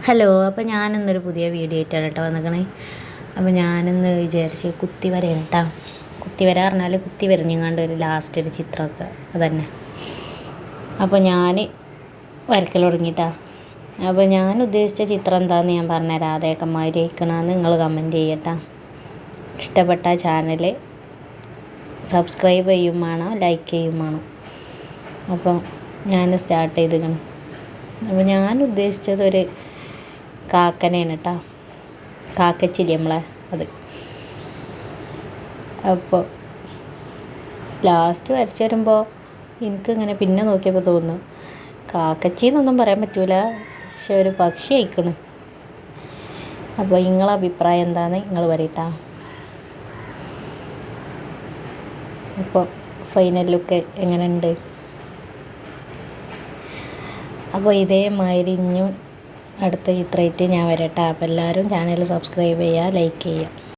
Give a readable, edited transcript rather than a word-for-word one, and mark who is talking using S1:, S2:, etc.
S1: Hello, അപ്പോൾ ഞാനിന്നൊരു പുതിയ video ആയിട്ടാണ് കേട്ടോ വന്നിരിക്കണേ. അപ്പോൾ ഞാനിന്ന് വിചാരിച്ച് കുത്തി വരയാണ് കേട്ടോ. കുത്തി വര പറഞ്ഞാൽ കുത്തി വരഞ്ഞങ്ങാണ്ട് ഒരു ലാസ്റ്റ് ഒരു ചിത്രമൊക്കെ അതന്നെ. അപ്പോൾ ഞാൻ വരയ്ക്കൽ തുടങ്ങിയിട്ടാ. അപ്പോൾ ഞാൻ ഉദ്ദേശിച്ച ചിത്രം എന്താണെന്ന് ഞാൻ പറഞ്ഞുതരാം. അതേക്കന്മാരി ഇരിക്കണമെന്ന് നിങ്ങൾ കമൻറ്റ് ചെയ്യട്ടോ. ഇഷ്ടപ്പെട്ട ചാനൽ സബ്സ്ക്രൈബ് ചെയ്യും വേണം, ലൈക്ക് ചെയ്യും വേണം. അപ്പോൾ ഞാൻ സ്റ്റാർട്ട് ചെയ്തിരിക്കണം. അപ്പോൾ ഞാൻ ഉദ്ദേശിച്ചത് ഒരു കാക്കനെയാണ് കേട്ടോ. കാക്കച്ചില്ലേ നമ്മളെ അത്. അപ്പോൾ ലാസ്റ്റ് വരച്ച് വരുമ്പോൾ എനിക്കിങ്ങനെ പിന്നെ നോക്കിയപ്പോൾ തോന്നുന്നു കാക്കച്ചിന്നൊന്നും പറയാൻ പറ്റൂല, പക്ഷെ ഒരു പക്ഷി അയക്കണം. അപ്പോൾ നിങ്ങളെ അഭിപ്രായം എന്താണെന്ന് നിങ്ങൾ പറയട്ടാ. അപ്പോൾ ഫൈനൽ ലുക്ക് എങ്ങനെയുണ്ട്? അപ്പോൾ ഇതേമാതിരി ഇനിയും അടുത്ത ചിത്രമായിട്ട് ഞാൻ വരട്ടെ. അപ്പോൾ എല്ലാവരും ചാനൽ സബ്സ്ക്രൈബ് ചെയ്യുക, ലൈക്ക് ചെയ്യുക.